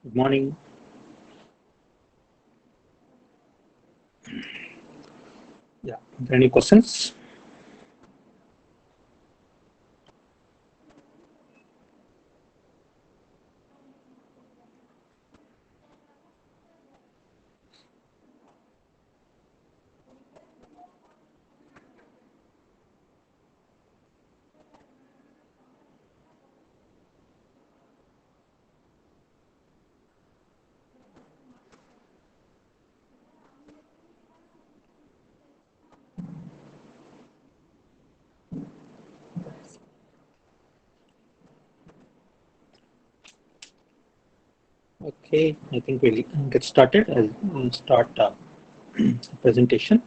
Good morning. Yeah, are there any questions? Okay, I think we'll get started. I'll start presentation.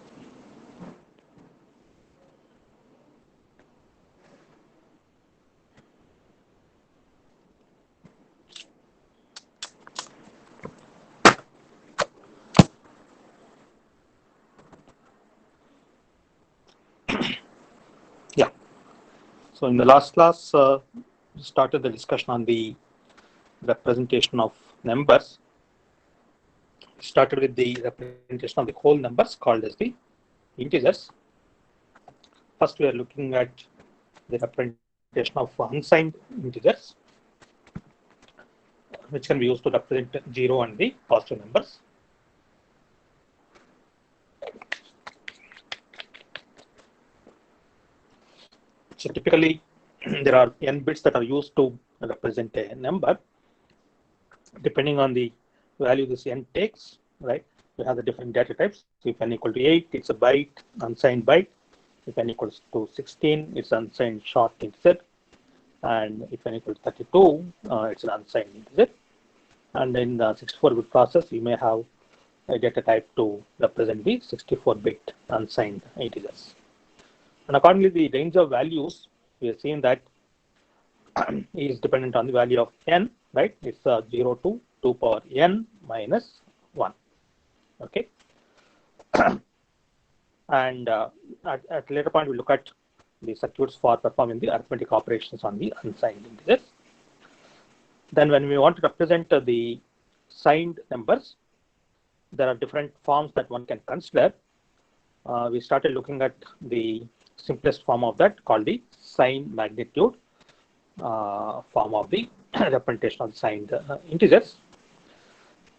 Yeah. So in the last class, we started the discussion on the representation of numbers. We started with the representation of the whole numbers called as the integers. First, we are looking at the representation of unsigned integers, which can be used to represent zero and the positive numbers. So typically, there are n bits that are used to represent a number. Depending on the value this n takes, right? We have the different data types. If n equal to 8, it's a byte, unsigned byte. If n equals to 16, it's unsigned short integer. And if n equal to 32, it's an unsigned integer. And in the 64-bit process, you may have a data type to represent the 64-bit unsigned integers. And accordingly, the range of values, we have seen that is dependent on the value of n, right? It's 0 to 2 power n minus 1. Okay. And at a later point, we look at the circuits for performing the arithmetic operations on the unsigned integers. Then when we want to represent the signed numbers, there are different forms that one can consider. We started looking at the simplest form of that called the sign magnitude form of the representation of signed integers.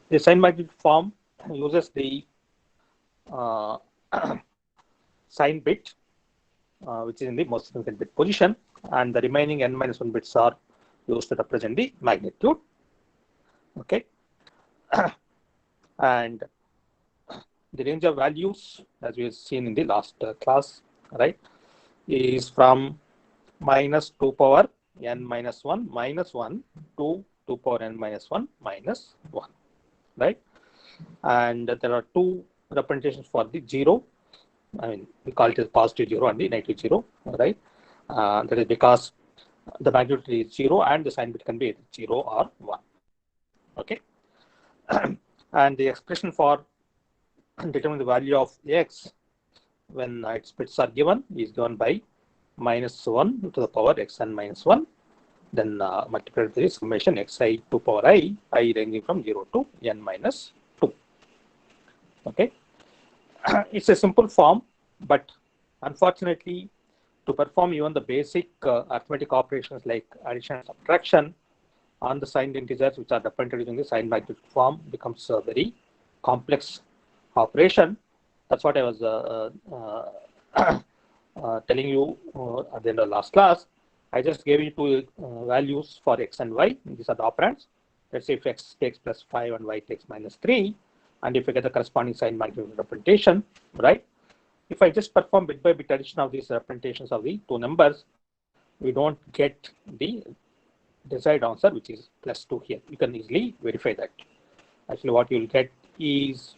The sign magnitude form uses the sign bit, which is in the most significant bit position, and the remaining n minus 1 bits are used to represent the magnitude. Okay. And the range of values, as we have seen in the last class, right, is from minus 2 power n minus 1 minus 1 to 2 power n minus 1 minus 1, right? And there are two representations for the zero. I mean, we call it as positive zero and the negative zero, right? That is because the magnitude is zero and the sign bit can be either 0 or 1. Okay. And the expression for determining the value of x when its bits are given is given by minus 1 to the power xn minus 1, then multiplied with the summation xi to power I ranging from 0 to n minus 2. Okay. It's a simple form, but unfortunately, to perform even the basic arithmetic operations like addition and subtraction on the signed integers, which are represented using the sign magnitude form, becomes a very complex operation. That's what I was telling you at the end of the last class. I just gave you two values for x and y. These are the operands. Let's say if x takes plus 5 and y takes minus 3, and if I get the corresponding sign magnitude representation, right? If I just perform bit by bit addition of these representations of the two numbers, we don't get the desired answer, which is plus 2 here. You can easily verify that. Actually, what you will get is,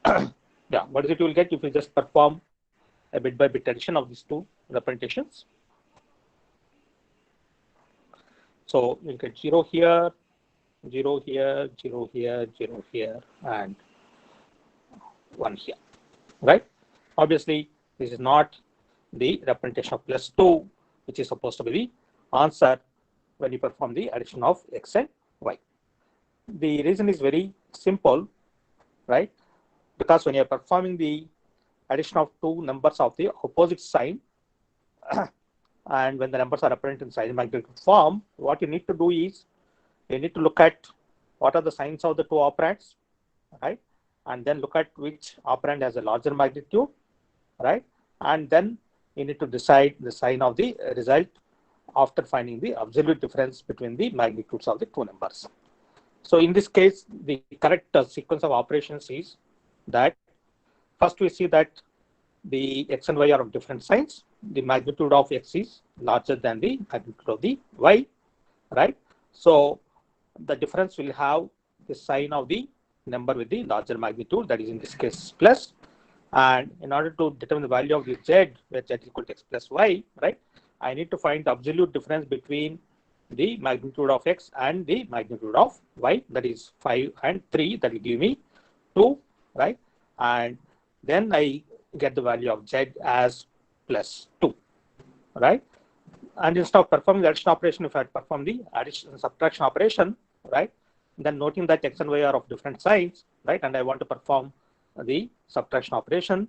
yeah, what is it you will get if you just perform a bit by bit addition of these two representations? So you'll get 0 here, 0 here, 0 here, 0 here, and 1 here, right? Obviously, this is not the representation of plus 2, which is supposed to be the answer when you perform the addition of x and y. The reason is very simple, right? Because when you're performing the addition of two numbers of the opposite sign, and when the numbers are apparent in sign magnitude form, what you need to do is you need to look at what are the signs of the two operands, right? And then look at which operand has a larger magnitude, right? And then you need to decide the sign of the result after finding the absolute difference between the magnitudes of the two numbers. So in this case, the correct sequence of operations is that first we see that the x and y are of different signs. The magnitude of x is larger than the magnitude of the y, right? So the difference will have the sign of the number with the larger magnitude, that is in this case plus. And in order to determine the value of the z, where z is equal to x plus y, right, I need to find the absolute difference between the magnitude of x and the magnitude of y, that is 5 and 3, that will give me 2, right? And then I get the value of z as plus 2, right? And instead of performing the addition operation, if I perform the addition subtraction operation, right, then noting that x and y are of different signs, right, and I want to perform the subtraction operation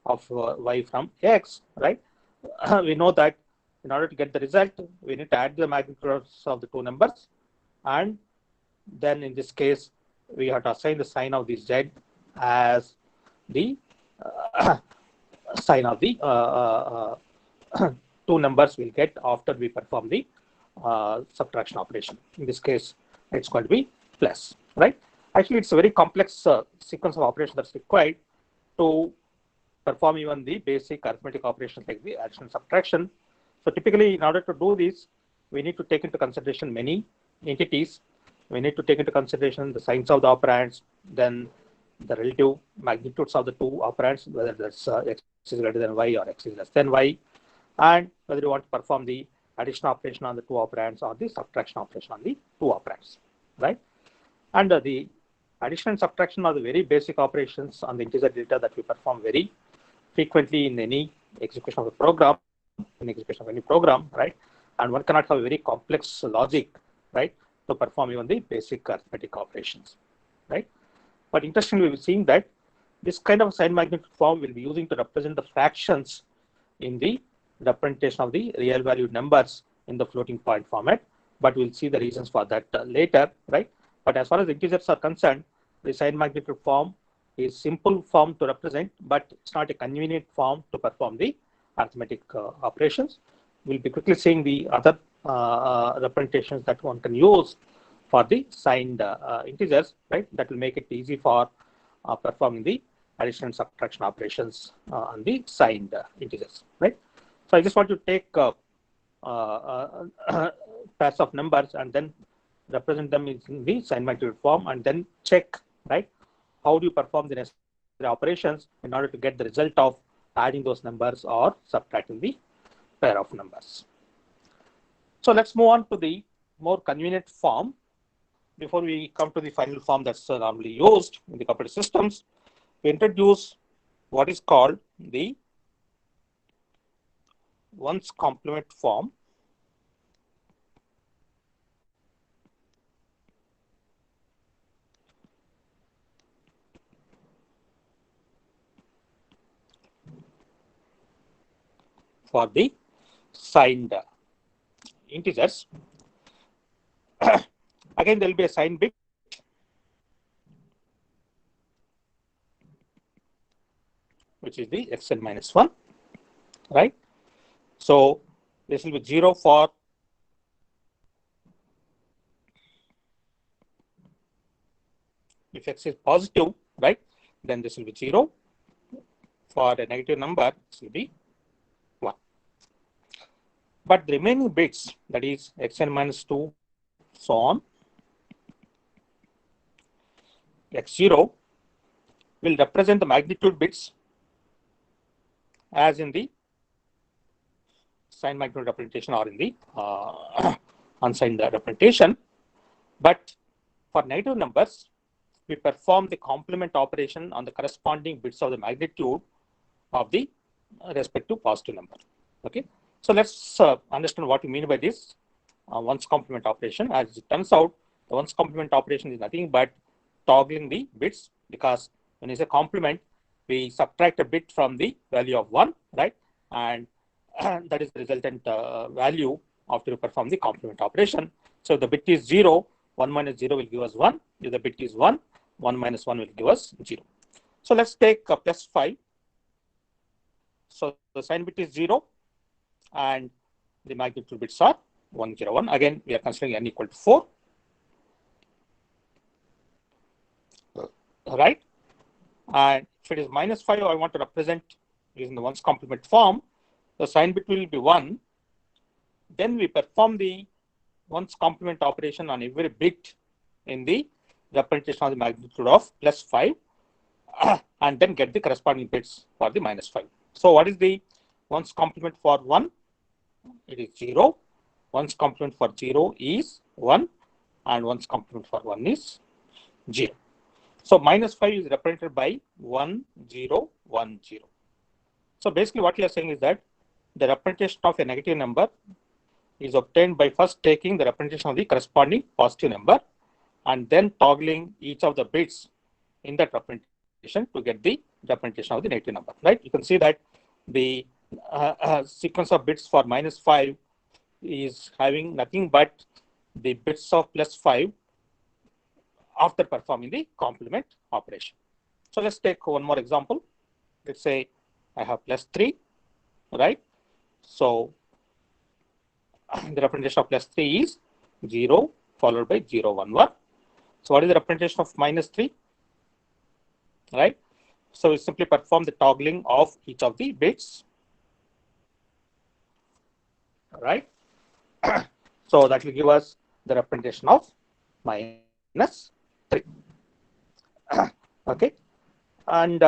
of y from x, right, we know that in order to get the result, we need to add the magnitudes of the two numbers, and then in this case, we have to assign the sign of the z as the sign of the two numbers we'll get after we perform the subtraction operation. In this case, it's going to be plus, right? Actually, it's a very complex sequence of operations that's required to perform even the basic arithmetic operations like the addition and subtraction. So typically, in order to do this, we need to take into consideration many entities. We need to take into consideration the signs of the operands, then the relative magnitudes of the two operands, whether that's x is greater than y or x is less than y, and whether you want to perform the addition operation on the two operands or the subtraction operation on the two operands, right? And the addition and subtraction are the very basic operations on the integer data that we perform very frequently in any execution of a program, in execution of any program, right? And one cannot have a very complex logic, right, to perform even the basic arithmetic operations, right? But interestingly, we're seeing that this kind of sign magnitude form will be using to represent the fractions in the representation of the real valued numbers in the floating point format. But we'll see the reasons for that later, right? But as far as integers are concerned, the sign magnitude form is simple form to represent, but it's not a convenient form to perform the arithmetic operations. We'll be quickly seeing the other representations that one can use for the signed integers, right? That will make it easy for performing the addition and subtraction operations on the signed integers, right? So I just want to take pairs of numbers and then represent them in the sign magnitude form, and then check, right, how do you perform the necessary operations in order to get the result of adding those numbers or subtracting the pair of numbers. So let's move on to the more convenient form before we come to the final form that's normally used in the computer systems. We introduce what is called the ones complement form. For the signed integers. Again, there will be a sign bit, which is the xn minus 1, right? So this will be 0 for if x is positive, right? Then this will be 0. For a negative number, this will be 1. But the remaining bits, that is xn minus 2, so on, x0 will represent the magnitude bits as in the sign magnitude representation or in the unsigned representation. But for negative numbers, we perform the complement operation on the corresponding bits of the magnitude of the respective positive number. Okay, so let's understand what we mean by this ones complement operation. As it turns out, The ones complement operation is nothing but toggling the bits, because when it's a complement, we subtract a bit from the value of 1, right? And that is the resultant value after you perform the complement operation. So if the bit is 0, 1 minus 0 will give us 1. If the bit is 1, 1 minus 1 will give us 0. So let's take plus 5. So the sign bit is 0 and the magnitude bits are 1, 0, 1. Again, we are considering n equal to 4. Right? And if it is minus 5, I want to represent using the ones complement form. The sign bit will be 1. Then we perform the ones complement operation on every bit in the representation of the magnitude of plus 5 and then get the corresponding bits for the minus 5. So what is the ones complement for 1? It is 0. Ones complement for 0 is 1 and ones complement for 1 is 0. So minus 5 is represented by 1, 0, 1, 0. So basically what we are saying is that the representation of a negative number is obtained by first taking the representation of the corresponding positive number and then toggling each of the bits in that representation to get the representation of the negative number, right? You can see that the sequence of bits for minus 5 is having nothing but the bits of plus 5 after performing the complement operation. So let's take one more example. Let's say I have plus 3, right? So the representation of plus 3 is 0 followed by 0, 1, 1. So what is the representation of minus 3? Right? So we simply perform the toggling of each of the bits. Right? So that will give us the representation of minus 3. Okay? And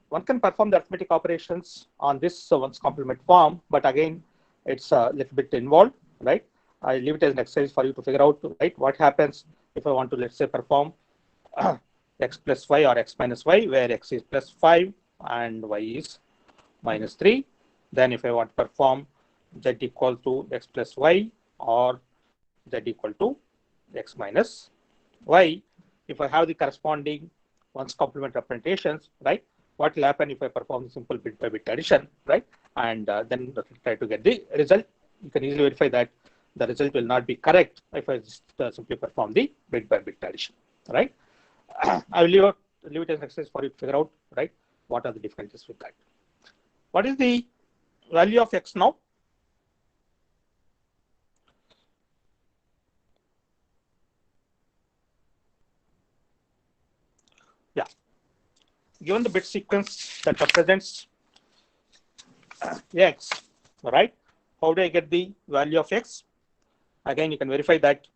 one can perform the arithmetic operations on this ones complement form, but again, it's a little bit involved, right? I leave it as an exercise for you to figure out, right? What happens if I want to, let's say, perform x plus y or x minus y, where x is plus 5 and y is minus 3. Then if I want to perform z equal to x plus y or z equal to x minus y, if I have the corresponding ones complement representations, right? What will happen if I perform the simple bit by bit addition, right? And then try to get the result. You can easily verify that the result will not be correct if I just simply perform the bit by bit addition, right? I will leave it as an exercise for you to figure out, right? What are the differences with that? What is the value of x now? Yeah. Given the bit sequence that represents x, right? How do I get the value of x? Again, you can verify that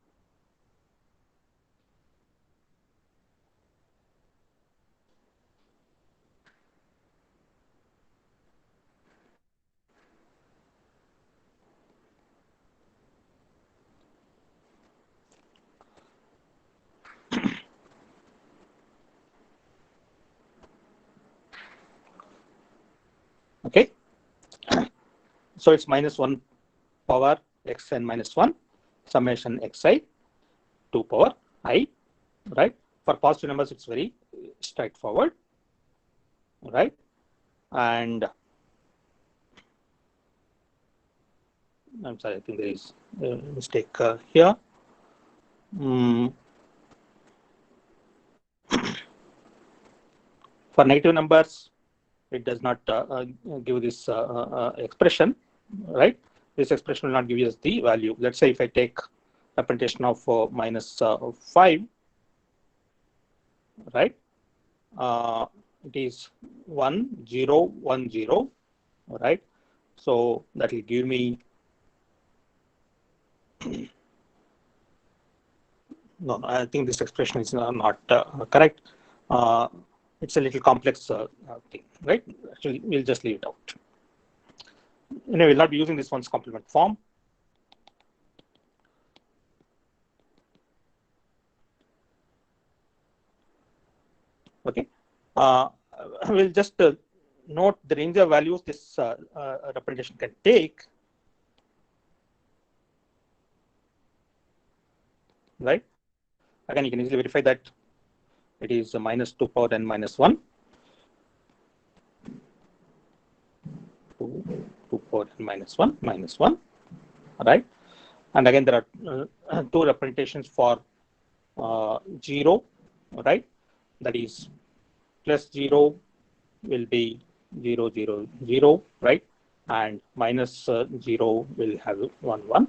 okay. So it's minus 1 power xn minus 1 summation xi 2 power I, right? For positive numbers, it's very straightforward, right? And I'm sorry, I think there is a mistake here. For negative numbers, it does not give this expression, right? This expression will not give us the value. Let's say if I take representation of minus 5, right? It is 1, 0, 1, 0, right? So that will give me, no, I think this expression is not correct. It's a little complex thing, right? Actually, we'll just leave it out. Anyway, we'll not be using this one's complement form. Okay. We'll just note the range of values this representation can take, right? Again, you can easily verify that it is minus 2 power n minus 1. 2 power n minus 1 minus 1, right? And again, there are two representations for 0, right? That is plus 0 will be 0, 0, 0, right? And minus 0 will have 1, 1,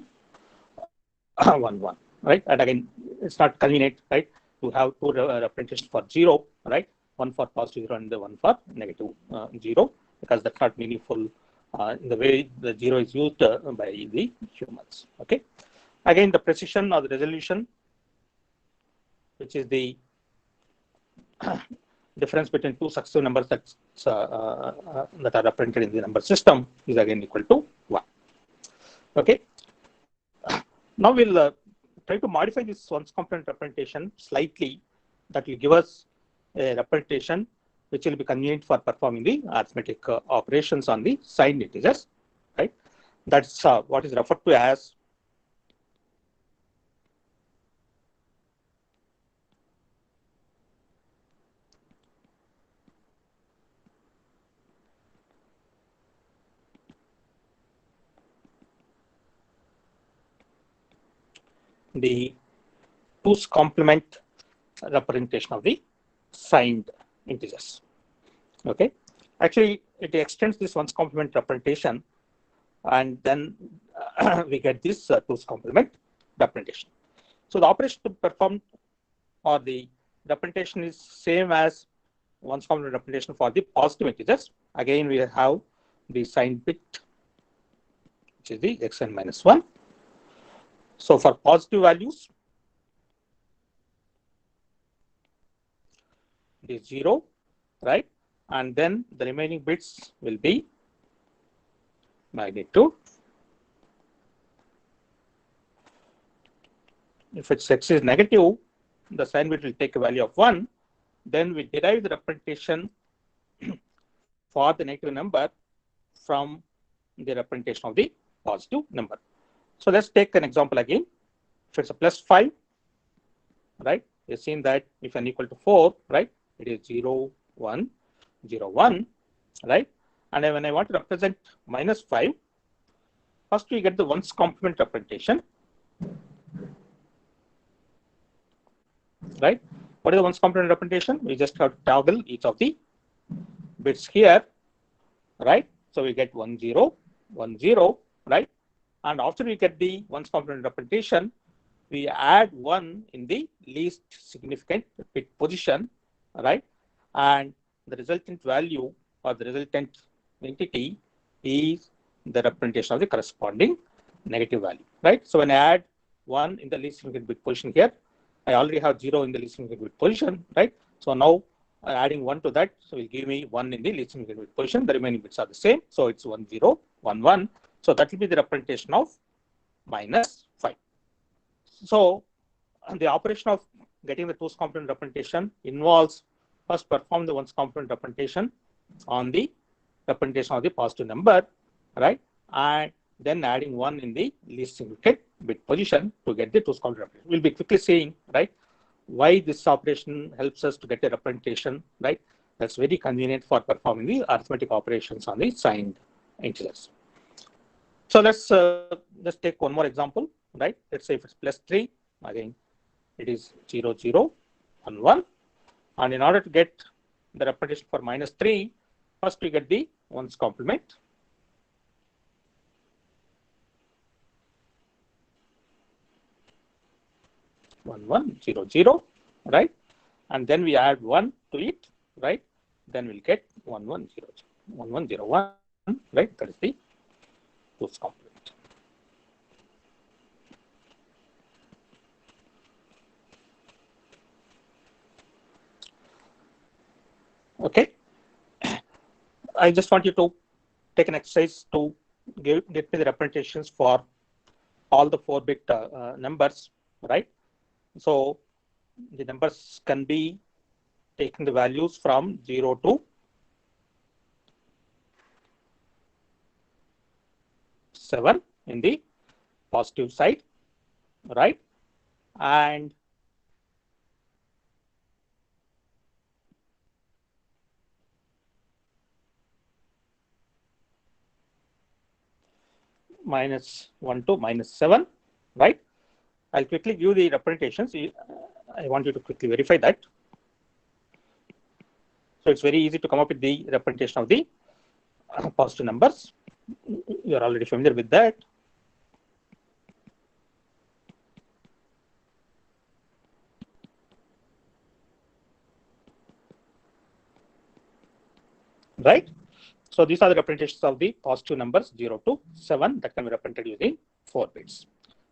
1, 1, right? And again, it's not convenient, right, to have two representations for 0, right? One for positive 0 and the one for negative 0, because that's not meaningful in the way the 0 is used by the humans. Okay. Again, the precision or the resolution, which is the difference between two successive numbers that are represented in the number system, is again equal to 1. Okay. Now we'll try to modify this ones complement representation slightly. That will give us a representation which will be convenient for performing the arithmetic operations on the signed integers, right? That's what is referred to as the 2's complement representation of the signed integers. Okay, actually it extends this 1's complement representation, and then we get this 2's complement representation. So the operation to perform or the representation is same as 1's complement representation for the positive integers. Again, we have the signed bit, which is the xn minus 1. So for positive values, it is 0, right? And then the remaining bits will be magnitude. If its x is negative, the sign bit will take a value of 1. Then we derive the representation for the negative number from the representation of the positive number. So let's take an example again. If it's a plus 5, right? You've seen that if n equal to 4, right? It is 0, 1, 0, 1, right? And when I want to represent minus 5, first we get the 1's complement representation, right? What is the 1's complement representation? We just have to toggle each of the bits here, right? So we get 1, 0, 1, 0, right? And after we get the 1's complement representation, we add 1 in the least significant bit position, right? And the resultant value or the resultant entity is the representation of the corresponding negative value, right? So when I add 1 in the least significant bit position here, I already have 0 in the least significant bit position, right? So now adding 1 to that, so will give me 1 in the least significant bit position. The remaining bits are the same. So it's 1, 0, 1, 1. So that will be the representation of minus 5. So the operation of getting the 2's complement representation involves first perform the 1's complement representation on the representation of the positive number, right? And then adding 1 in the least significant bit position to get the 2's complement representation. We'll be quickly seeing, right, why this operation helps us to get a representation, right? That's very convenient for performing the arithmetic operations on the signed integers. So let's take one more example, right? Let's say if it's plus 3, again, it is 0, 0, 1, 1. And in order to get the representation for minus 3, first we get the 1's complement. One, 1, 0, 0, right? And then we add 1 to it, right? Then we'll get 1, 1, 0, 1, 1, 0, 1, right? That is the 2's complement. Okay. I just want you to take an exercise to get me the representations for all the 4-bit numbers, right? So the numbers can be taking the values from 0 to 7 in the positive side, right? And minus 1 to minus 7, right? I'll quickly give the representations. I want you to quickly verify that. So it's very easy to come up with the representation of the positive numbers. You're already familiar with that. Right? So these are the representations of the positive numbers 0 to 7 that can be represented using 4 bits.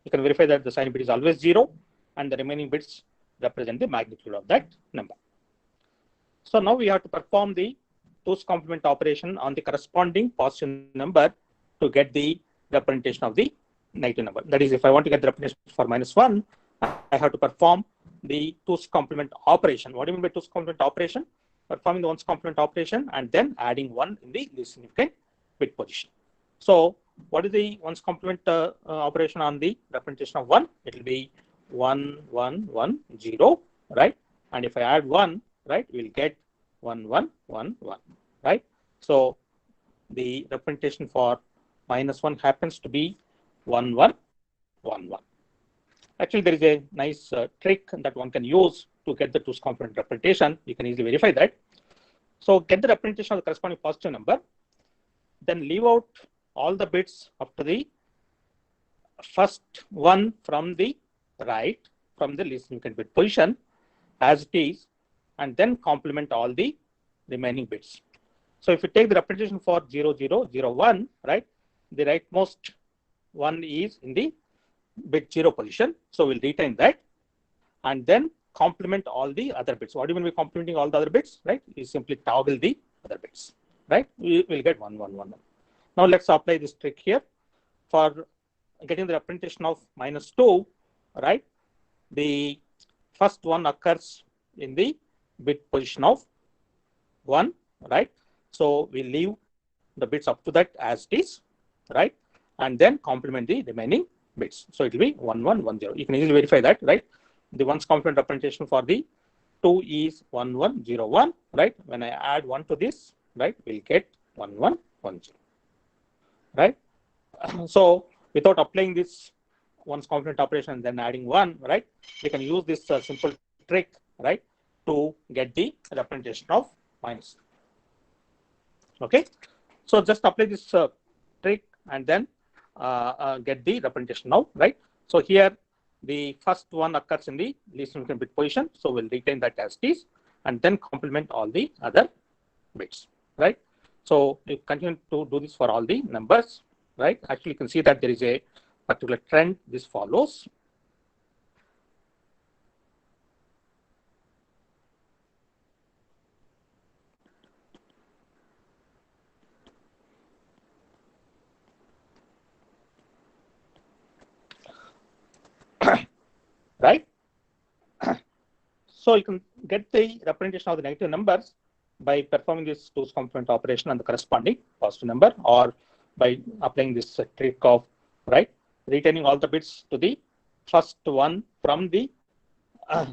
You can verify that the sign bit is always 0 and the remaining bits represent the magnitude of that number. So now we have to perform the 2's complement operation on the corresponding positive number to get the representation of the negative number. That is, if I want to get the representation for minus 1, I have to perform the 2's complement operation. What do you mean by 2's complement operation? Performing the 1's complement operation and then adding 1 in the least significant bit position. So what is the 1's complement operation on the representation of 1? It will be 1, 1, 1, 0, right? And if I add 1, right, we'll get 1, 1, 1, 1, right? So the representation for minus 1 happens to be 1, 1, 1, 1. Actually, there is a nice trick that one can use to get the 2's complement representation. You can easily verify that. So get the representation of the corresponding positive number, then leave out all the bits up to the first one from the right, from the least significant bit position as it is, and then complement all the remaining bits. So if you take the representation for 0, 0, 0, 1, right, the rightmost one is in the bit 0 position. So we'll retain that and then complement all the other bits. What do you mean by complementing all the other bits, right? You simply toggle the other bits, right? We will get 1, 1, 1, 1. Now let's apply this trick here. For getting the representation of minus 2, right, the first one occurs in the bit position of 1, right? So we leave the bits up to that as it is, right? And then complement the remaining bits. So it will be 1, 1, 1, 0. You can easily verify that, right? The 1's complement representation for the 2 is 1, 1, 0, 1, right? When I add 1 to this, right, we'll get 1, 1, 1, 0, right? So without applying this 1's complement operation and then adding 1, right, we can use this simple trick, right, to get the representation of minus. Okay, so just apply this trick and then get the representation now, right? So here the first one occurs in the least significant bit position, so we'll retain that as it is and then complement all the other bits, right? So you continue to do this for all the numbers, right? Actually, you can see that there is a particular trend this follows. Right? So you can get the representation of the negative numbers by performing this 2's complement operation on the corresponding positive number, or by applying this trick of, right, retaining all the bits to the first one from the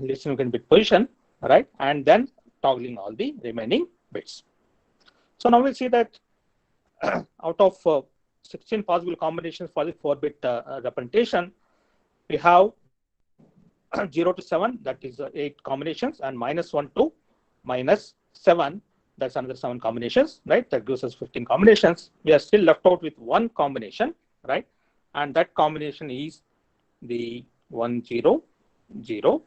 least significant bit position, right, and then toggling all the remaining bits. So now we'll see that out of 16 possible combinations for the 4-bit representation, we have 0 to 7, that is 8 combinations, and minus 1 to minus 7, that's another 7 combinations, right? That gives us 15 combinations. We are still left out with one combination, right? And that combination is the 1, 0, 0,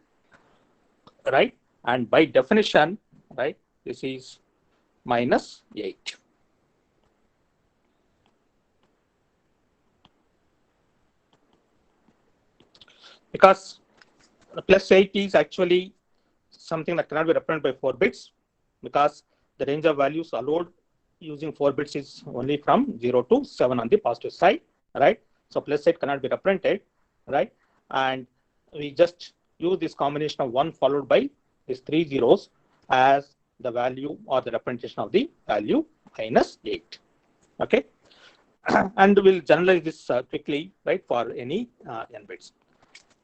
right? And by definition, right, this is minus 8. Because plus 8 is actually something that cannot be represented by 4 bits, because the range of values allowed using 4 bits is only from 0 to 7 on the positive side, right? So plus 8 cannot be represented, right? And we just use this combination of 1 followed by these 3 zeros as the value or the representation of the value minus 8. Okay, and we'll generalize this quickly, right, for any n bits.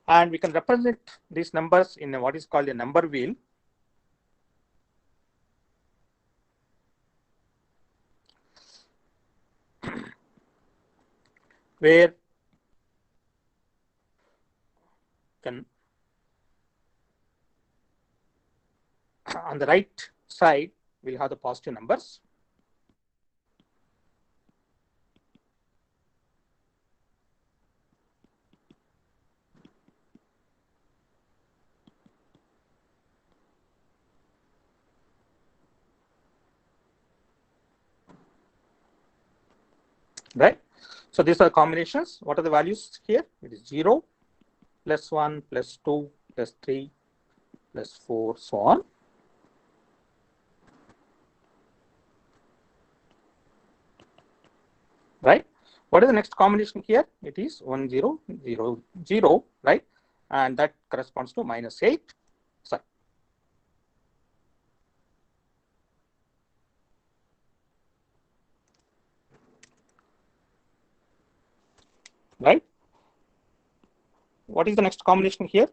And we can represent these numbers in what is called a number wheel. where can on the right side we'll have the positive numbers. Right. So these are combinations. What are the values here? It is 0, plus 1, plus 2, plus 3, plus 4, so on. Right. What is the next combination here? It is 1, 0, 0, 0, right? And that corresponds to minus 8. Sorry. Right. What is the next combination here?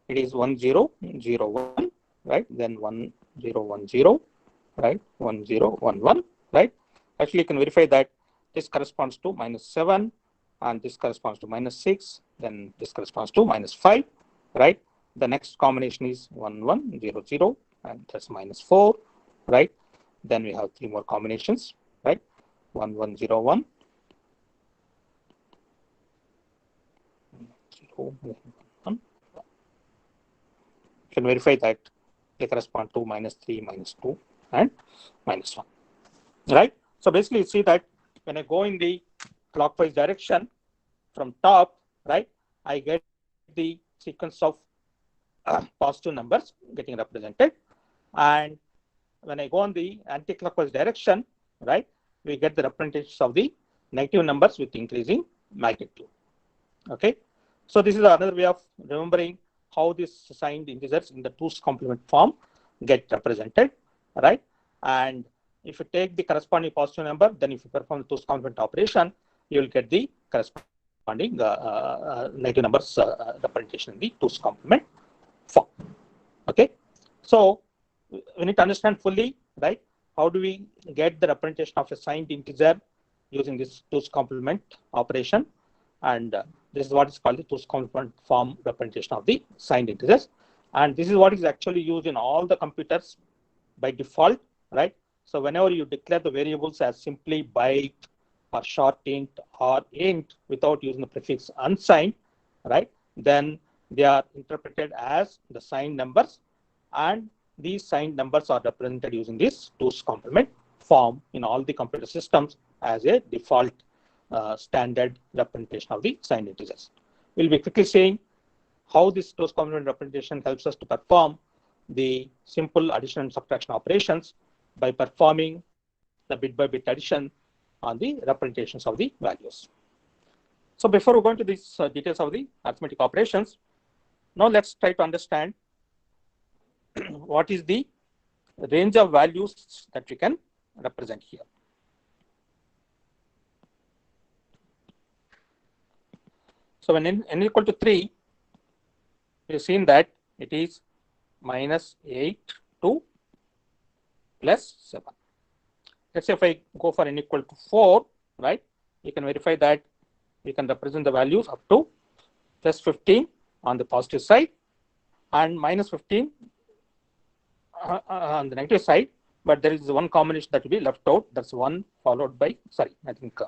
It is 1, 0, 0, 1, right? Then 1, 0, 1, 0, right? 1, 0, 1, 1, right? Actually, you can verify that this corresponds to minus 7, and this corresponds to minus 6, then this corresponds to minus 5, right? The next combination is 1, 1, 0, 0, and that's minus 4, right? Then we have 3 more combinations, right? 1, 1, 0, 1, 0, 1, 1. You can verify that they correspond to minus 3, minus 2, and minus 1, right? So basically, you see that when I go in the clockwise direction from top, right, I get the sequence of positive numbers getting represented. And when I go in the anti-clockwise direction, right, we get the representations of the negative numbers with increasing magnitude. Okay. So this is another way of remembering how these signed integers in the 2's complement form get represented, right? And if you take the corresponding positive number, then if you perform the 2's complement operation, you will get the corresponding negative numbers representation in the 2's complement form. Okay. So we need to understand fully, right? How do we get the representation of a signed integer using this 2's complement operation? And this is what is called the 2's complement form representation of the signed integers. And this is what is actually used in all the computers by default, right? So whenever you declare the variables as simply byte or short int or int without using the prefix unsigned, right, then they are interpreted as the signed numbers, and these signed numbers are represented using this 2's complement form in all the computer systems as a default standard representation of the signed integers. We'll be quickly saying how this 2's complement representation helps us to perform the simple addition and subtraction operations by performing the bit by bit addition on the representations of the values. So before we go into these details of the arithmetic operations, now let's try to understand what is the range of values that we can represent here. So when n equal to 3, we've seen that it is minus 8 to plus 7. Let's say if I go for n equal to 4, right, you can verify that we can represent the values up to plus 15 on the positive side and minus 15 on the negative side, but there is one combination that will be left out. That's 1 followed by, sorry, I think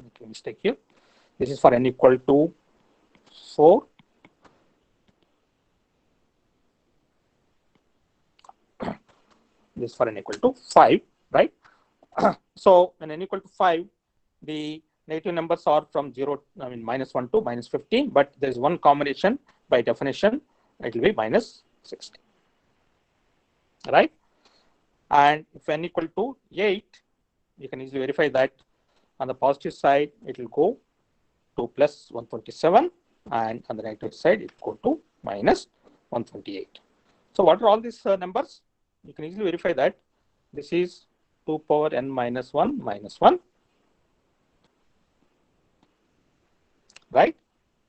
make a mistake here. This is for n equal to 4. This is for n equal to 5, right? So when n equal to 5, the negative numbers are from 0, I mean minus 1 to minus 15, but there is one combination by definition, it will be minus 16, right? And if n equal to 8, you can easily verify that on the positive side, it will go to plus 127, and on the negative side, it will go to minus 128. So what are all these numbers? You can easily verify that this is 2 power n minus 1 minus 1, right?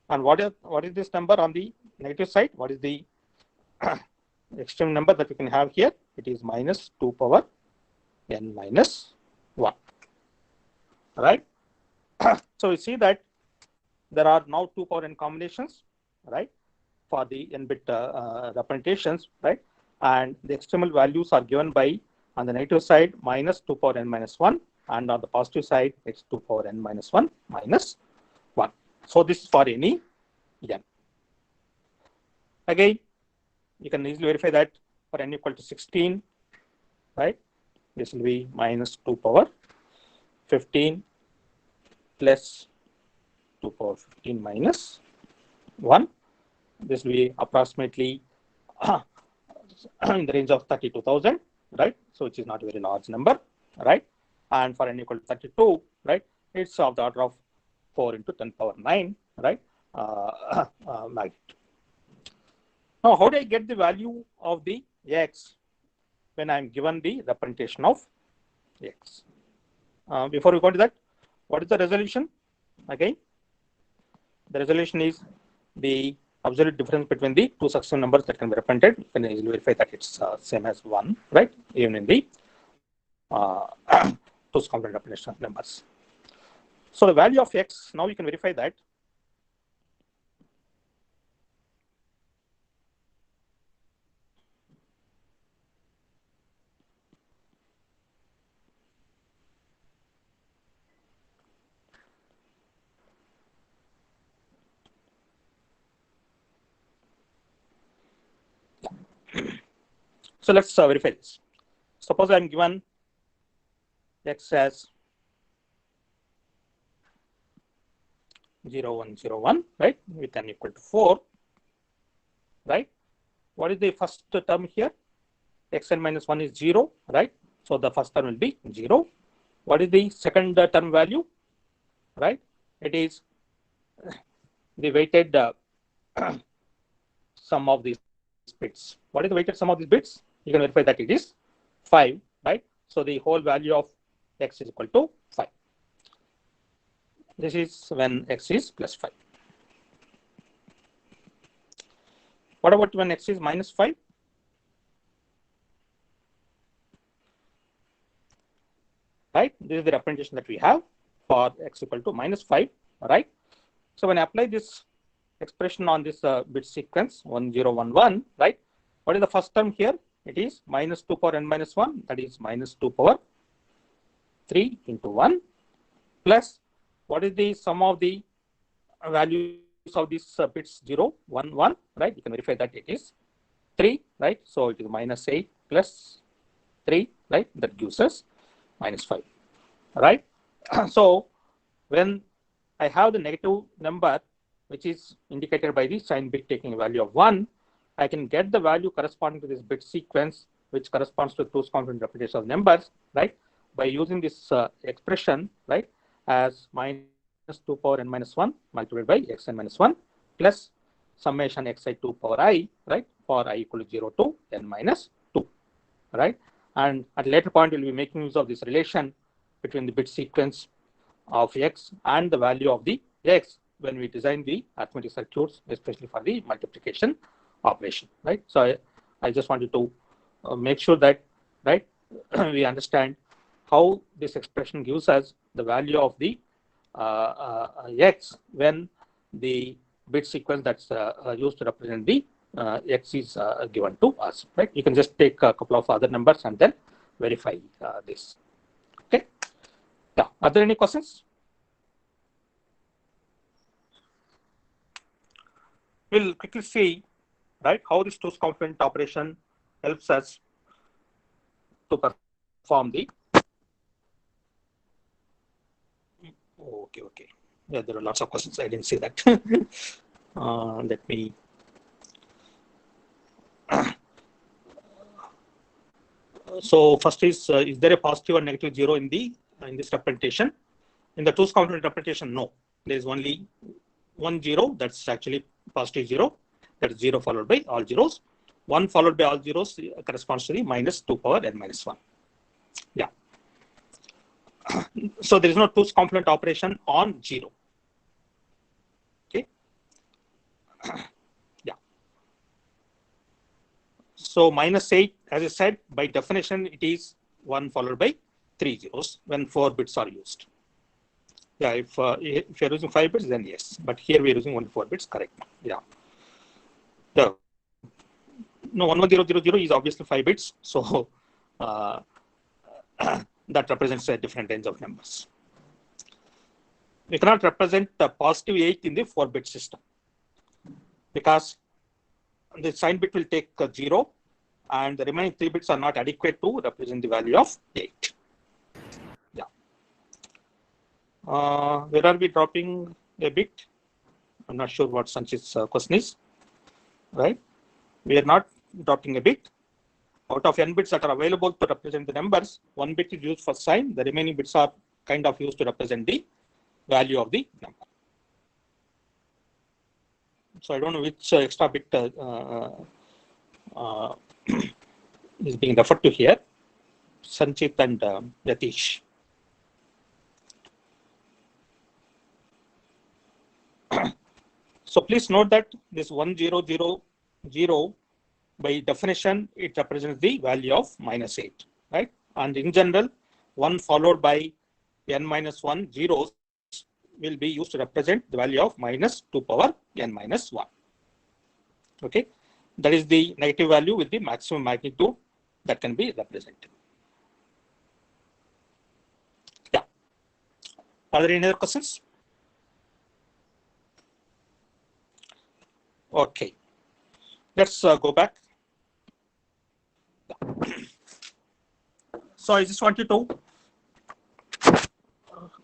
And what is this number on the negative side? What is the extreme number that we can have here? It is minus 2 power n minus 1, right? So you see that there are now 2 power n combinations, right, for the n-bit representations, right? And the external values are given by, on the negative side, minus 2 power n minus 1, and on the positive side, it's 2 power n minus 1 minus 1. So this is for any n. Again, you can easily verify that for n equal to 16, right? This will be minus 2 power 15 plus 2 power 15 minus 1. This will be approximately in the range of 32,000, right? So which is not a very large number, right? And for n equal to 32, right, it's of the order of 4 into 10 power 9, right? Magnitude. Now, how do I get the value of the x when I'm given the representation of x? Before we go to that, what is the resolution? Again, the resolution is the absolute difference between the two successive numbers that can be represented. You can easily verify that it's same as 1, right? Even in the two complement representation of numbers. So the value of x, now you can verify that. So let's verify this. Suppose I'm given x as 0, 1, 0, 1, right, with n equal to 4, right? What is the first term here? Xn minus 1 is 0, right? So the first term will be 0. What is the second term value, right? It is the weighted sum of these bits. What is the weighted sum of these bits? You can verify that it is 5, right? So the whole value of x is equal to 5. This is when x is plus 5. What about when x is minus 5? Right? This is the representation that we have for x equal to minus 5, right? So when I apply this expression on this bit sequence 1011, right? What is the first term here? It is minus 2 power n minus 1, that is minus 2 power 3 into 1, plus what is the sum of the values of these bits 0, 1, 1, right? You can verify that it is 3, right? So it is minus 8 plus 3, right? That gives us minus 5, right? So when I have the negative number, which is indicated by the sign bit taking a value of 1, I can get the value corresponding to this bit sequence, which corresponds to two complement representation of numbers, right? By using this expression, right, as minus 2 power n minus 1 multiplied by xn minus 1 plus summation xi 2 power I, right, for I equal to 0 to n minus 2, right? And at a later point, we'll be making use of this relation between the bit sequence of x and the value of the x when we design the arithmetic circuits, especially for the multiplication operation, right? So I just wanted to make sure that, right, we understand how this expression gives us the value of the x when the bit sequence that's used to represent the x is given to us, right? You can just take a couple of other numbers and then verify this. Okay. Yeah. Are there any questions? We'll quickly see, right, how this two's complement operation helps us to perform the. Okay. Yeah, there are lots of questions. I didn't see that. Let me. So first is there a positive or negative 0 in this representation? In the two's complement representation, no. There is only 1 0. That's actually positive 0. That is 0 followed by all zeros. 1 followed by all zeros corresponds to the minus 2 power n minus 1. Yeah. So there is no two's complement operation on 0. Okay. Yeah. So minus 8, as I said, by definition, it is 1 followed by 3 zeros when 4 bits are used. Yeah, if you're using 5 bits, then yes. But here we're using only 4 bits, correct. Yeah. The no 11000 is obviously 5 bits, so uh, that represents a different range of numbers. We cannot represent the positive 8 in the 4-bit system because the sign bit will take 0 and the remaining 3 bits are not adequate to represent the value of 8. Yeah. Where are we dropping a bit? I'm not sure what Sanchit's question is, right? We are not dropping a bit. Out of n bits that are available to represent the numbers, 1 bit is used for sign. The remaining bits are kind of used to represent the value of the number. So I don't know which extra bit is being referred to here. Sanchit and Yatish. So please note that this 1000 by definition it represents the value of -8, right? And in general, 1 followed by n minus 1 zeros will be used to represent the value of -2 power n minus 1. Okay, that is the negative value with the maximum magnitude that can be represented. Yeah. Are there any other questions? Okay. Let's go back. So I just wanted to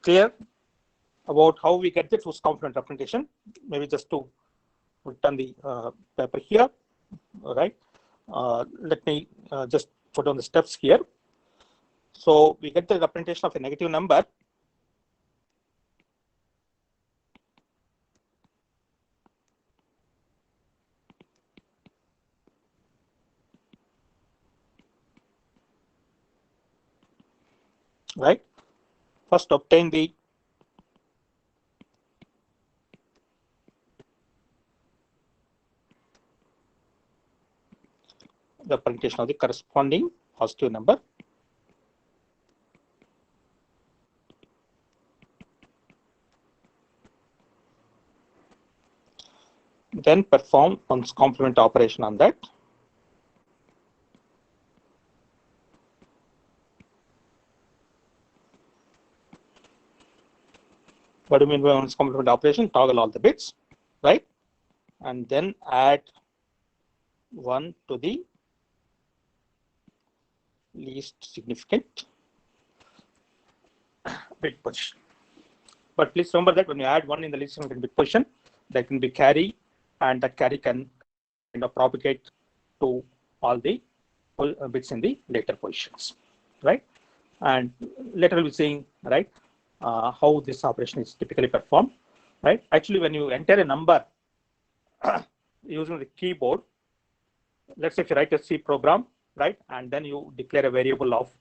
clear about how we get the two component representation. Maybe just to return the paper here. All right. Let me just put on the steps here. So we get the representation of a negative number. Right. First obtain the representation of the corresponding positive number. Then perform one's complement operation on that. What do you mean by one's complement operation? Toggle all the bits, right? And then add 1 to the least significant bit position. But please remember that when you add 1 in the least significant bit position, that can be carry, and that carry can kind of propagate to all the bits in the later positions, right? And later we'll be seeing, right, how this operation is typically performed, right? Actually, when you enter a number using the keyboard, let's say if you write a C program, right, and then you declare a variable of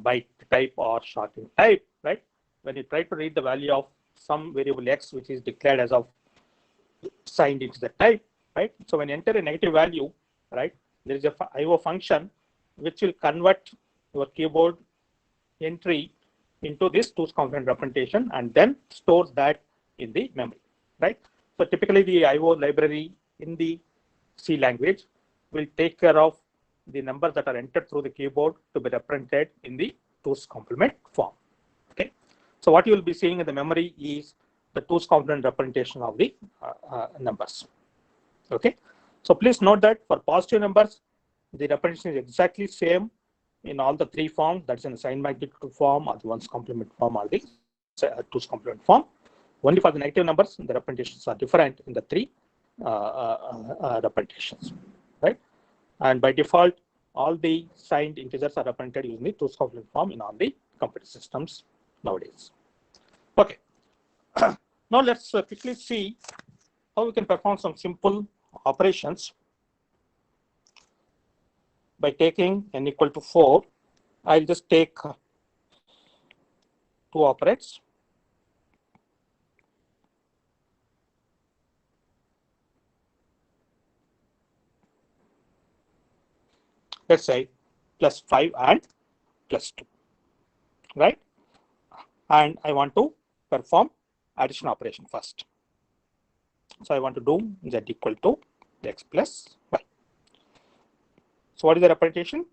byte type or shorting type, right? When you try to read the value of some variable x, which is declared as of signed into the type, right? So when you enter a negative value, right, there is a IO function which will convert your keyboard entry into this 2's complement representation and then stores that in the memory, right? So typically the IO library in the C language will take care of the numbers that are entered through the keyboard to be represented in the 2's complement form. Okay, so what you will be seeing in the memory is the 2's complement representation of the numbers. Okay, so please note that for positive numbers, the representation is exactly same in all the 3 forms. That's in the sign magnitude form, or the 1's complement form, or the 2's complement form. Only for the negative numbers, the representations are different in the 3 representations, right? And by default, all the signed integers are represented using the 2's complement form in all the computer systems nowadays. Okay. Now let's quickly see how we can perform some simple operations by taking n equal to 4. I'll just take 2 operates. Let's say +5 and +2, right? And I want to perform addition operation first. So I want to do z equal to x plus y. So what is the representation?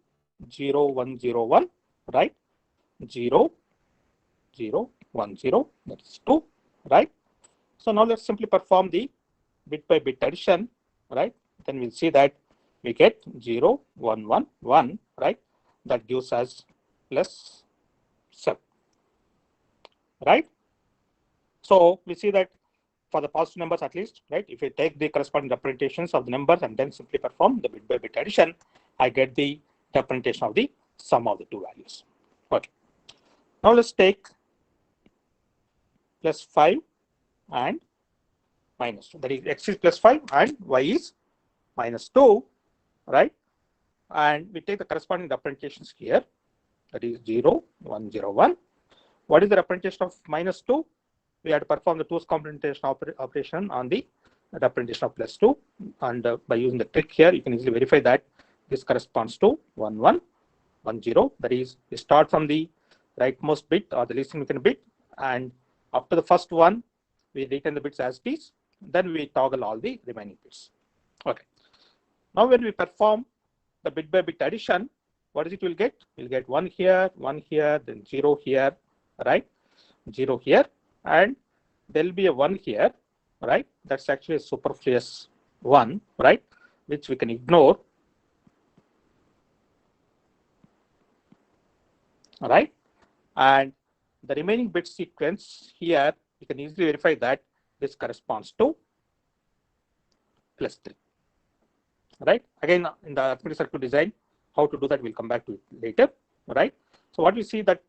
0, 1, 0, 1, right? 0, 0, 1, 0, that's 2, right? So now let's simply perform the bit by bit addition, right? Then we'll see that we get 0, 1, 1, 1, right? That gives us plus 7, right? So we see that for the positive numbers at least, right? If we take the corresponding representations of the numbers and then simply perform the bit by bit addition, I get the representation of the sum of the two values. Okay. Now let's take plus 5 and minus 2. That is x is plus 5 and y is minus 2, right? And we take the corresponding representations here. That is 0, 1, 0, 1. What is the representation of minus 2? We have to perform the 2's complementation operation on the representation of plus 2. And by using the trick here, you can easily verify that this corresponds to 1, 1, 1, 0. That is, we start from the rightmost bit or the least significant bit. And after the first one, we retain the bits as it is. Then we toggle all the remaining bits. Okay. Now when we perform the bit by bit addition, what is it we'll get? We'll get 1 here, then 0 here, right? 0 here, and there'll be a 1 here, right? That's actually a superfluous 1, right? Which we can ignore, right? And the remaining bit sequence here, you can easily verify that this corresponds to plus 3, right? Again, in the arithmetic circuit design, how to do that, we'll come back to it later, right? So what we see that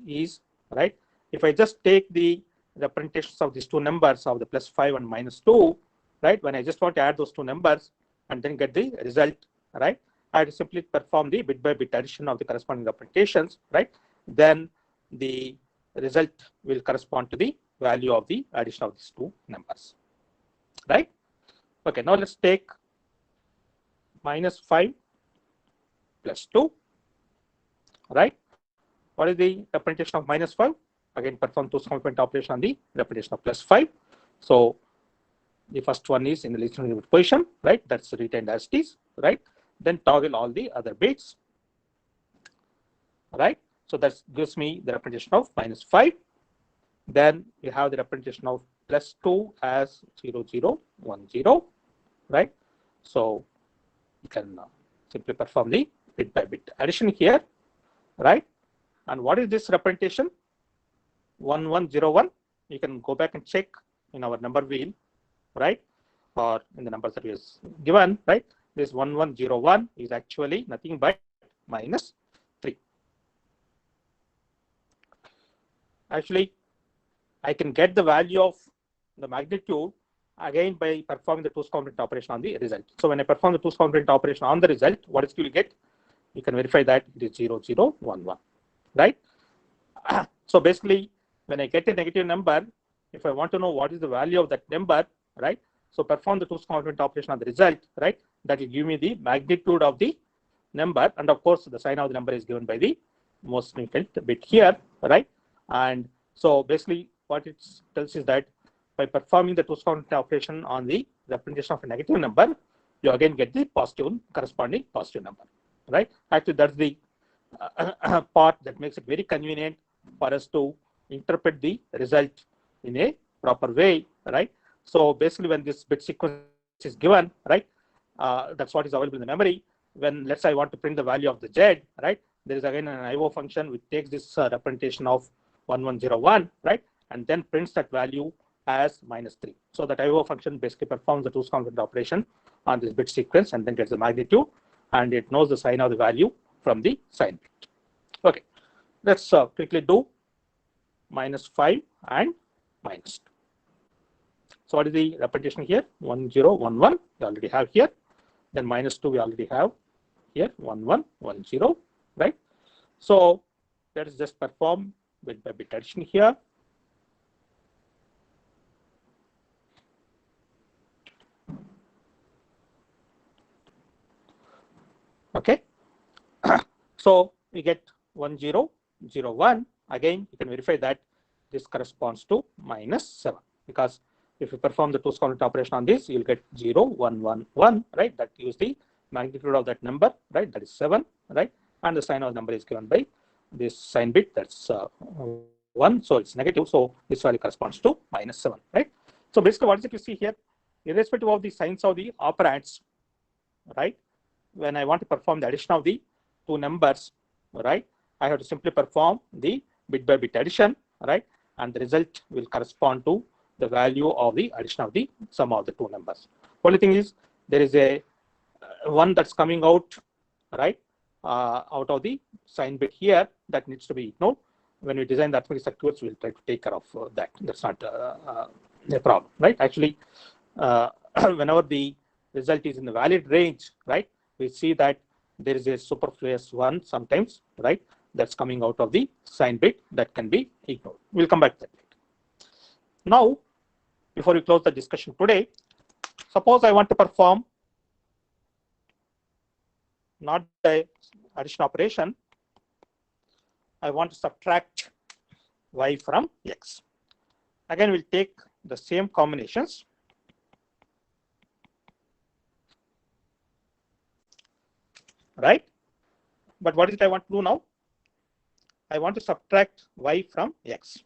is, right, if I just take the representations of these two numbers of the plus 5 and minus 2, right, when I just want to add those two numbers and then get the result, right, I have to simply perform the bit by bit addition of the corresponding representations, right? Then the result will correspond to the value of the addition of these two numbers, right? Okay, now let's take minus 5 plus 2, right? What is the representation of minus 5? Again, perform 2's complement operation on the representation of plus 5. So the first one is in the least significant position, right? That's retained as it is, right? Then toggle all the other bits, right? So that gives me the representation of minus 5. Then we have the representation of plus 2 as 0, 0, 1, 0, right? So you can simply perform the bit by bit addition here, right? And what is this representation? 1, 1, 0, 1. You can go back and check in our number wheel, right? Or in the numbers that is given, right? This 1, 1, 0, 1 is actually nothing but minus 3. Actually, I can get the value of the magnitude again by performing the 2's complement operation on the result. So when I perform the 2's complement operation on the result, what is you will get? You can verify that it is 0, 0, 1, 1, right? So basically, when I get a negative number, if I want to know what is the value of that number, right? So perform the 2's complement operation on the result, right? That will give me the magnitude of the number. And of course, the sign of the number is given by the most significant bit here, right? And so basically what it tells is that by performing the 2's complement operation on the representation of a negative number, you again get the positive corresponding positive number, right? Actually, that's the part that makes it very convenient for us to interpret the result in a proper way, right? So basically, when this bit sequence is given, right, that's what is available in the memory. When let's say I want to print the value of the Z, right, there is again an IO function which takes this representation of 1101, right, and then prints that value as minus 3. So that IO function basically performs the 2's complement operation on this bit sequence and then gets the magnitude, and it knows the sign of the value from the sign bit. Okay, let's quickly do minus 5 and minus 2. So what is the representation here? 1, 0, 1, 1, we already have here. Then minus 2 we already have here, 1, 1, 1, 0, right? So let us just perform bit by bit addition here. Okay, so we get 1, 0, 0, 1. Again, you can verify that this corresponds to -7, because if you perform the 2's complement operation on this, you'll get 0, 1, 1, 1, right? That gives the magnitude of that number, right? That is 7, right? And the sign of the number is given by this sign bit, that's 1, so it's negative, so this value corresponds to -7, right? So basically, what is it you see here? Irrespective of the signs of the operands, right? When I want to perform the addition of the two numbers, right, I have to simply perform the bit by bit addition, right? And the result will correspond to the value of the addition of the sum of the two numbers. Only thing is, there is a one that's coming out, right, out of the sign bit here that needs to be ignored. When we design the arithmetic circuits, we'll try to take care of that. That's not a problem, right? Actually, whenever the result is in the valid range, right, we see that there is a superfluous one sometimes, right, that's coming out of the sign bit that can be ignored. We'll come back to that later. Now, before we close the discussion today, suppose I want to perform not the addition operation, I want to subtract y from x. Again, we'll take the same combinations. Right? But what is it I want to do now? I want to subtract y from x.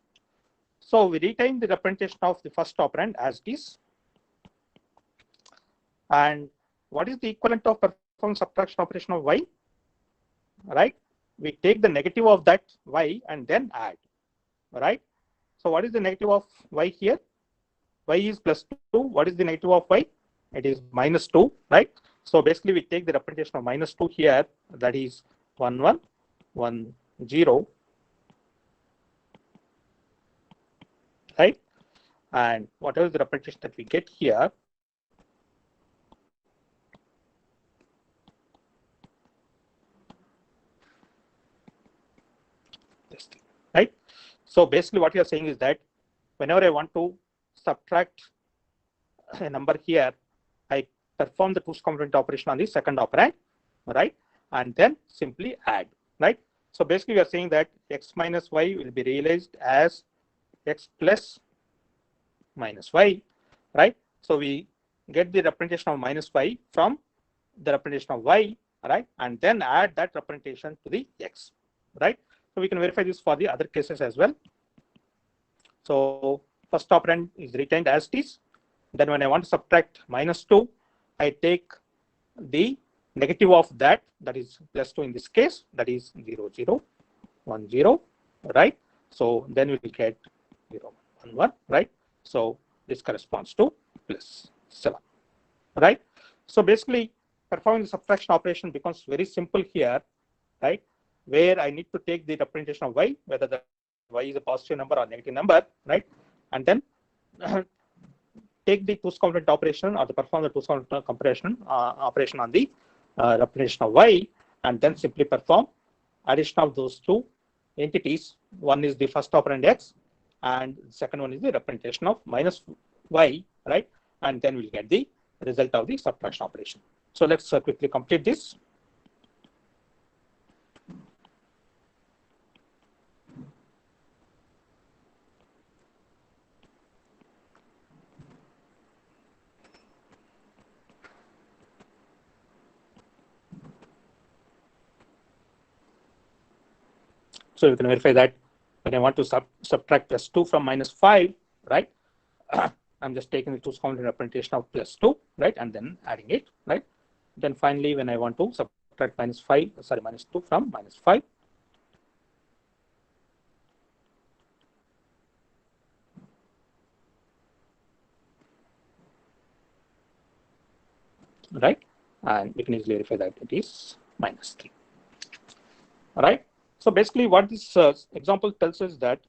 So we retain the representation of the first operand as it is. And what is the equivalent of perform subtraction operation of y? Right? We take the negative of that y and then add. Right? So what is the negative of y here? Y is plus 2. What is the negative of y? It is -2, right? So basically we take the representation of -2 here, that is 1, 1, 1, 0, right? And whatever is the representation that we get here, this thing, right? So basically what you are saying is that whenever I want to subtract a number here, I perform the 2's complement operation on the second operand, right? And then simply add, right? So basically we are saying that x minus y will be realized as x plus minus y, right? So we get the representation of minus y from the representation of y, right? And then add that representation to the x, right? So we can verify this for the other cases as well. So first operand is retained as it is. Then when I want to subtract -2, I take the negative of that, that is +2 in this case, that is 0, 0, 1, 0, right? So then we will get 0, 1, 1, right? So this corresponds to +7, right? So basically, performing the subtraction operation becomes very simple here, right? Where I need to take the representation of y, whether the y is a positive number or negative number, right? And then take the 2's complement operation or perform the 2's complement operation on the representation of y, and then simply perform addition of those two entities. One is the first operand x, and the second one is the representation of minus y, right? And then we'll get the result of the subtraction operation. So let's quickly complete this. So you can verify that when I want to subtract +2 from -5, right? I'm just taking the 2's complement representation of +2, right? And then adding it, right? Then finally, when I want to subtract -2 from -5, right? And we can easily verify that it is -3, all right? So basically what this example tells us that,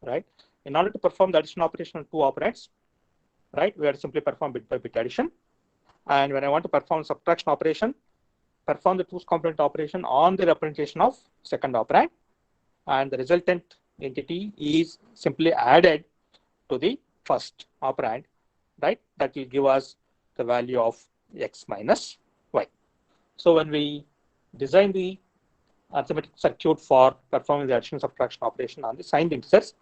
right, in order to perform the addition operation on two operands, right, we have to simply perform bit by bit addition. And when I want to perform subtraction operation, perform the 2's complement operation on the representation of second operand, and the resultant entity is simply added to the first operand, right? That will give us the value of x minus y. So when we design the arithmetic circuit for performing the addition subtraction operation on the signed integers,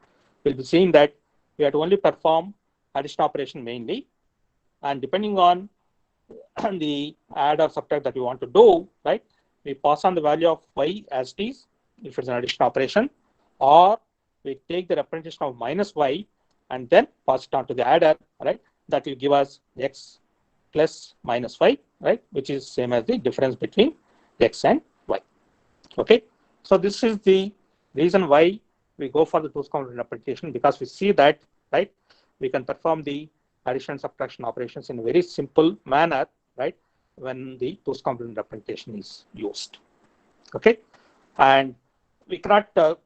we'll be seeing that we have to only perform addition operation mainly, and depending on the add or subtract that we want to do, right? We pass on the value of y as it is if it's an addition operation, or we take the representation of minus y and then pass it on to the adder, right? That will give us x plus minus y, right? Which is same as the difference between x and y. Okay. So this is the reason why we go for the 2's complement representation, because we see that, right, we can perform the addition and subtraction operations in a very simple manner, right, when the 2's complement representation is used. Okay. And we cannot do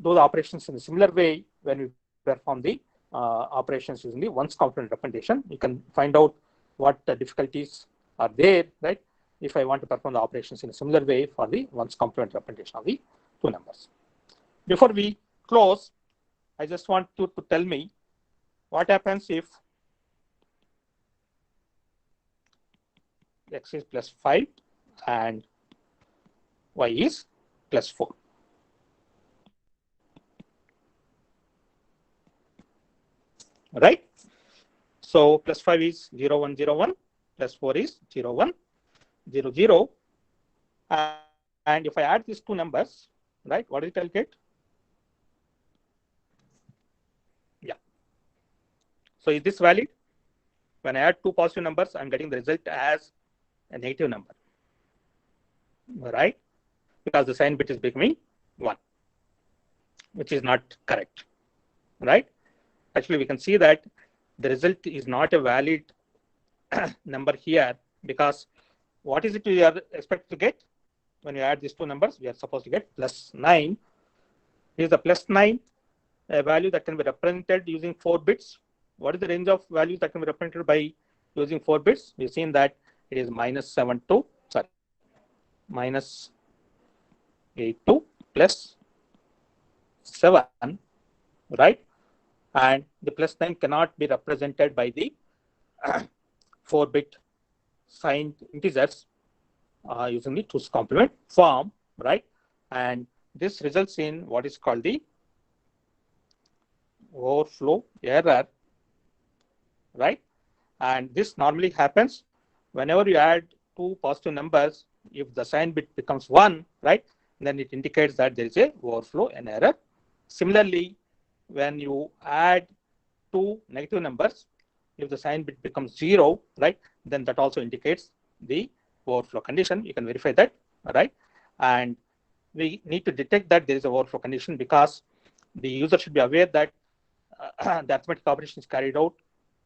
the operations in a similar way when we perform the operations using the 1's complement representation. You can find out what the difficulties are there, right, if I want to perform the operations in a similar way for the 1's complement representation of the two numbers. Before we close, I just want you to tell me what happens if x is plus 5 and y is plus 4. Right? So plus 5 is 0, 1, 0, 1, plus 4 is 0, 1, 0, 0. And if I add these two numbers, right, what did I get? Yeah. So is this valid? When I add two positive numbers, I'm getting the result as a negative number, right? Because the sign bit is becoming 1, which is not correct, right? Actually, we can see that the result is not a valid number here, because what is it we are expected to get? When you add these two numbers, we are supposed to get plus 9. Is the plus 9 a value that can be represented using 4 bits? What is the range of values that can be represented by using 4 bits? We've seen that it is minus 8 to plus 7, right? And the plus 9 cannot be represented by the 4-bit signed integers using the 2's complement form, right? And this results in what is called the overflow error, right? And this normally happens whenever you add two positive numbers. If the sign bit becomes 1, right, then it indicates that there is a overflow and error. Similarly, when you add two negative numbers, if the sign bit becomes 0, right, then that also indicates the overflow condition. You can verify that, right? And we need to detect that there is an overflow condition, because the user should be aware that the arithmetic operation is carried out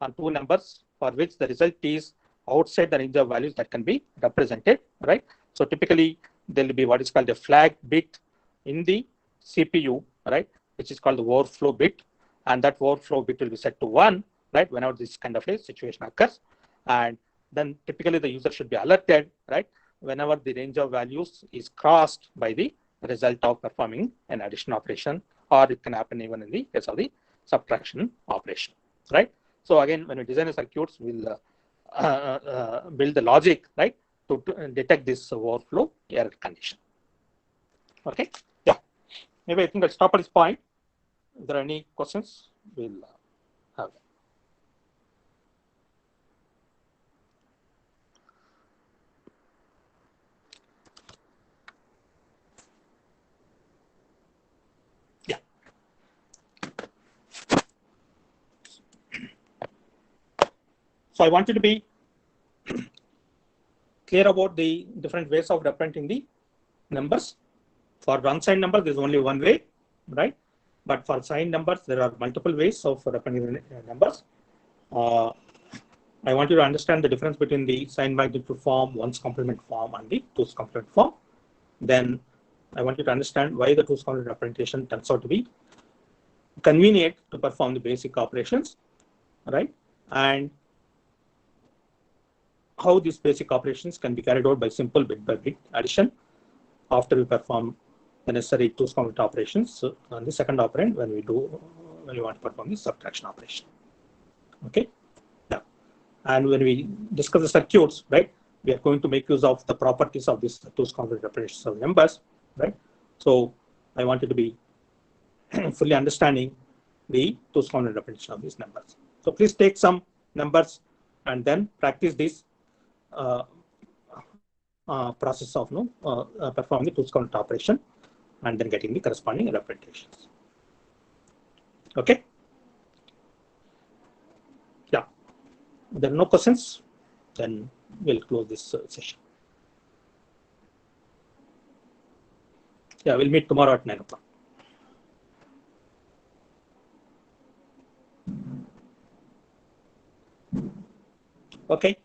on two numbers for which the result is outside the range of values that can be represented, right? So typically there will be what is called a flag bit in the CPU, right, which is called the overflow bit, and that overflow bit will be set to 1, right, whenever this kind of a situation occurs. And then typically the user should be alerted, right, whenever the range of values is crossed by the result of performing an addition operation, or it can happen even in the case of the subtraction operation, right? So again, when we design the circuits, we'll build the logic, right, to detect this overflow error condition. Okay, yeah. Maybe I think I'll stop at this point. If there are any questions, we'll have. Yeah. So I wanted to be clear about the different ways of representing the numbers. For unsigned numbers, there's only one way, right? But for signed numbers, there are multiple ways of representing the numbers. I want you to understand the difference between the sign magnitude form, 1's complement form, and the 2's complement form. Then I want you to understand why the 2's complement representation turns out to be convenient to perform the basic operations, right? And how these basic operations can be carried out by simple bit by bit addition after we perform the necessary 2's complement operations on the second operand when we want to perform the subtraction operation. Okay. Yeah. And when we discuss the circuits, right, we are going to make use of the properties of these 2's complement representations of numbers, right? So I wanted to be fully understanding the 2's complement representation of these numbers. So please take some numbers and then practice this process of performing the 2's complement operation and then getting the corresponding representations. Okay. Yeah. If there are no questions, then we'll close this session. Yeah, we'll meet tomorrow at 9 o'clock. Okay.